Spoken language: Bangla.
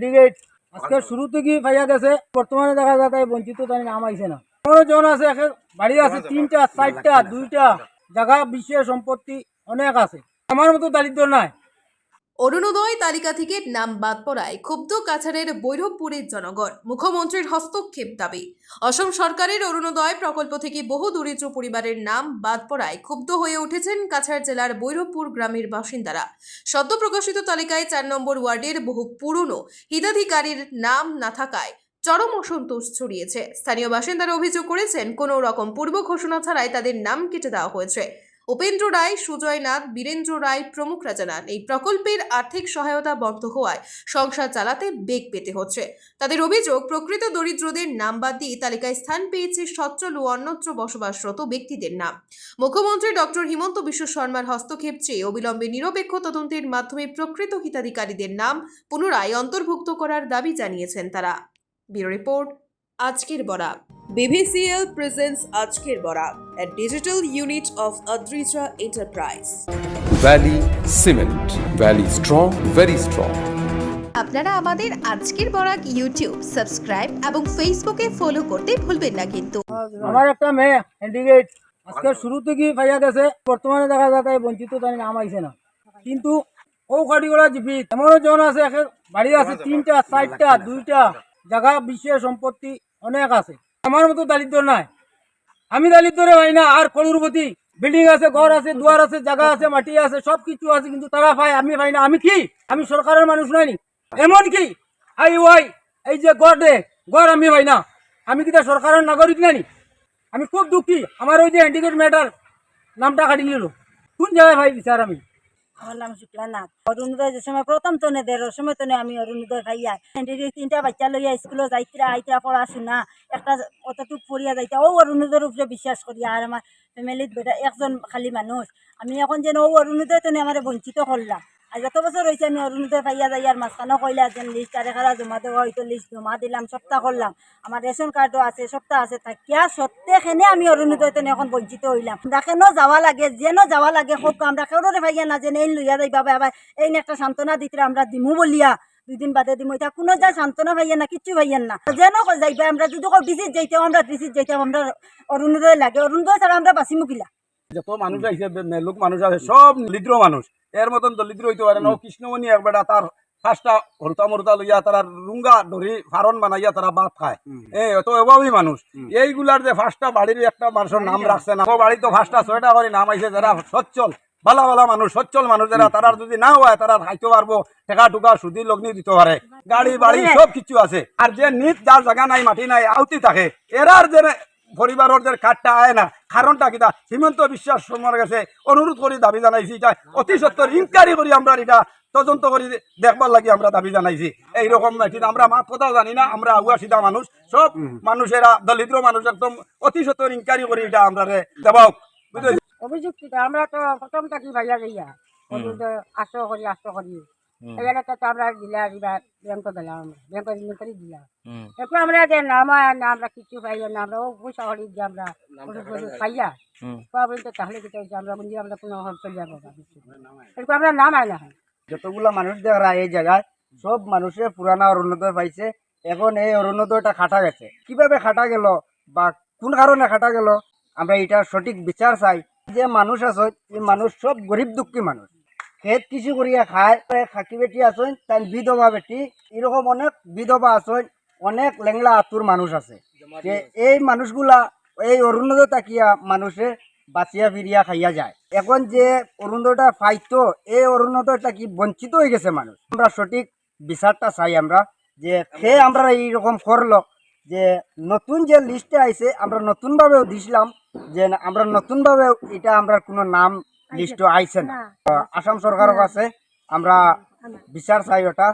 ইন্ডিকেট আজকে শুরু থেকে পাইয়া গেছে, বর্তমানে দেখা যায় তাই বঞ্চিত তাই নাম আইছে না। আমার জন আছে, বাড়ি আছে 3টা 4টা 2টা জায়গা, বিশ্বের সম্পত্তি অনেক আছে, আমার মতো দারিদ্র নাই। অরুণোদয় তালিকা থেকে নাম বাদ পড়ায় ক্ষুব্ধ কাছাড়ের বৈরবপুরের জনগণ। মুখ্যমন্ত্রীর হস্তক্ষেপ দাবি। অসম সরকারের অরুণোদয় প্রকল্প থেকে বহু দরিদ্র পরিবারের নাম বাদ পড়ায় ক্ষুব্ধ হয়ে উঠেছেন কাছাড় জেলার বৈরবপুর গ্রামের বাসিন্দারা। সদ্য প্রকাশিত তালিকায় 4 নম্বর ওয়ার্ডের বহু পুরনো হিতাধিকারীর নাম না থাকায় চরম অসন্তোষ ছড়িয়েছে। স্থানীয় বাসিন্দারা অভিযোগ করেছেন, কোনো রকম পূর্ব ঘোষণা ছাড়াই তাদের নাম কেটে দেওয়া হয়েছে। উপেন্দ্র রায়, সুজয় নাথ, বীরেন্দ্র রায় প্রমুখরা জানান, এই প্রকল্পের আর্থিক সহায়তা বন্ধ হওয়ায় সংসার চালাতে বেগ পেতে হচ্ছে। তাদের অভিযোগ, প্রকৃত দরিদ্রদের নাম বাদ দিয়ে তালিকায় স্থান পেয়েছে সচ্ছল ও অন্যত্র বসবাসরত ব্যক্তিদের নাম। মুখ্যমন্ত্রী ডক্টর হিমন্ত বিশ্ব শর্মার হস্তক্ষেপ চেয়ে অবিলম্বে নিরপেক্ষ তদন্তের মাধ্যমে প্রকৃত হিতাধিকারীদের নাম পুনরায় অন্তর্ভুক্ত করার দাবি জানিয়েছেন তারা। ব্যুরো রিপোর্ট, আজকের Barak. BVCL presents Ajker Borak, a digital unit of Adrija Enterprise. Valley Cement. Valley strong, very strong. আপনারা আমাদের আজকের বরাক ইউটিউব সাবস্ক্রাইব এবং ফেসবুকে ফলো করতে ভুলবেন না কিন্তু। আমার একটা মেয়ে ইন্ডিকেট আজকে শুরু থেকে পাইয়া গেছে, বর্তমানে দেখা যায় তাই বঞ্চিত তাই নাম আইছে না। কিন্তু ও কাটিগুলা জীবিত, এমনও জন আছে, বাড়ি আছে 3টা 4টা 2টা জায়গা, বিশ্বের সম্পত্তি অনেক আছে, আমার মতো দারিদ্র নাই। আমি দারিদ্রে ভাই না, আর করুরপতি বিল্ডিং আছে, ঘর আছে, দুয়ার আছে, জায়গা আছে, মাটি আছে, সবকিছু আছে, কিন্তু তারা পায়, আমি পাই না। আমি কি, আমি সরকারের মানুষ নয়নি? এমন কি এই যে গড় আমি পাই না, আমি কি সরকারের নাগরিক নানি? আমি খুব দুঃখী। আমার ওই যে হ্যান্ডিকেট ম্যাটার নামটা কাটি নিল, কোন জায়গায় ভাই বিচার? আমি আমার নাম শুক্লা নাথ। অরুণোদয় যে সময় প্রথম তনে দেড় সময় তনে আমি অরুণোদয় খাইয়া 3টা বাচ্চা লইয়া স্কুলে যাইতরা আইতরা পড়াশোনা একটা অতটুক পড়িয়া যাইতা, ও অরুণোদয়ের উপরে বিশ্বাস করিয়া। আর আমার ফ্যামিলিত বেটা একজন খালি মানুষ, আমি এখন যেন ও অরুণোদয় তনে আমার বঞ্চিত করলাম। আর যত বছর হয়েছে আমি অরুণোদয় পাইয়া যাই, আর মাঝখানেও কইলা যেন লিস্ট আর এখানে জমা দেওয়া হয়তো, লিস্ট জমা দিলাম, সপ্তাহ করলাম, আমার রেশন কার্ডও আছে, সপ্তাহ আছে, থাকিয়া সত্যেখানে আমি অরুণোদয় তেনে এখন বঞ্চিত হইলাম। আমরা কেন যাওয়া লাগে, যেন যাওয়া লাগে হোক, আমরা কেউরে ভাইয়া না যেন এই লইয়া যাই বাবা, আবার এই একটা সান্ত্বনা দিতে আমরা দিমু বলিয়া 2 দিন বাদে দিমু, এটা কোনো যা সান্ত্বনা ভাইয়া না, কিচ্ছু ভাইয়ান না। যেন যাইবা আমরা যদি ডিসিট যাইতাম, আমরা ডিসিট যাইতাম, আমরা অরুণোদয় লাগে, অরুণোদয় ছাড়া আমরা বাঁচি মুখিলা। যত মানুষ আছে, লোক মানুষ আছে, সব দরিদ্র মানুষ, এর মতন দরিদ্র হইতে পারে না। ও কৃষ্ণমণি একবার তার ফার্স্টটা হরতা মরতা লইয়া তারা রুঙ্গা ধরি ফারন বানাইয়া তারা ভাত খায়, এত অভাবী মানুষ। এইগুলার যে ফার্স্টটা বাড়ির একটা মানুষের নাম রাখছে না, ও বাড়ি তো ফার্স্টটা 6টা করে নাম আইছে, যারা সচ্ছল ভালা ভালা মানুষ, সচ্ছল মানুষ যারা, তারা যদি না হয় তারা খাইতে পারবো, টেকা টুকা সুদি লগ্নি দিতে পারে, গাড়ি বাড়ি সব কিছু আছে। আর যে নিত যার জায়গা নাই, মাটি নাই, আউতি থাকে, এরার যে পরিবারের যে কার্ডটা আয় না, কারণটা কিটা? হিমন্ত বিশ্ব শর্মার কাছে অনুরোধ করি দাবি জানাইছি, এটা অতি সত্তর ইনকোয়ারি করি আমরা এটা তদন্ত করি দেখবার লাগি আমরা দাবি জানাইছি। এইরকম আমরা মাত কথাও জানি না, আমরা আগুয়া সিধা মানুষ, সব মানুষেরা দরিদ্র মানুষ, একদম অতি সত্তর ইনকোয়ারি করি এটা আমরা দেবাও। অভিযোগ আমরা তো প্রথম থাকি ভাইয়া যাইয়া আশ্র করি এখানে তো আমরা দিলা ব্যাংক দিলাম, ব্যাংকের ইনকোয়ারি দিলাম, এখন আমরা যে নাম না আমরা কিছু পাইয়া না, আমরা ও পয়সা করি যে আমরা পাইয়া তো তাহলে কি আমরা বন্ধু আমরা কোনো চলে যাবো, এরকম আমরা নাম আয় না। যতগুলা মানুষ দেখা এই জায়গায় সব মানুষের পুরানা অরুণোদয় পাইছে, এখন এই অরুণোদয়টা খাটা গেছে। কিভাবে খাটা গেল বা কোন কারণে খাটা গেল, আমরা এটা সঠিক বিচার চাই। যে মানুষ আছে, এই মানুষ সব গরিব দুঃখী মানুষ, খেত কিছু করিয়া খায়। খাকি বেটি আছেন, তাই বিধবা বেটি, এরকম অনেক বিধবা আছেন, অনেক লেংলা আতুর মানুষ আছে, যে এই মানুষগুলা এই অরুণোদয় তাকিয়া মানুষে বাঁচিয়া ফিরিয়া খাইয়া যায়। এখন যে অরুণোদয়টা পাইতো, এই অরুণোদয়টা কি বঞ্চিত হয়ে গেছে মানুষ। আমরা সঠিক বিচারটা চাই আমরা, যে খেয়ে আমরা এইরকম করলো, যে নতুন যে লিস্টে আইছে আমরা নতুনভাবেও দিছিলাম, যে আমরা নতুনভাবে এটা আমরা কোনো নাম লিস্ট আইছে না। আসাম সরকারের কাছে আমরা বিচার চাই ওটা।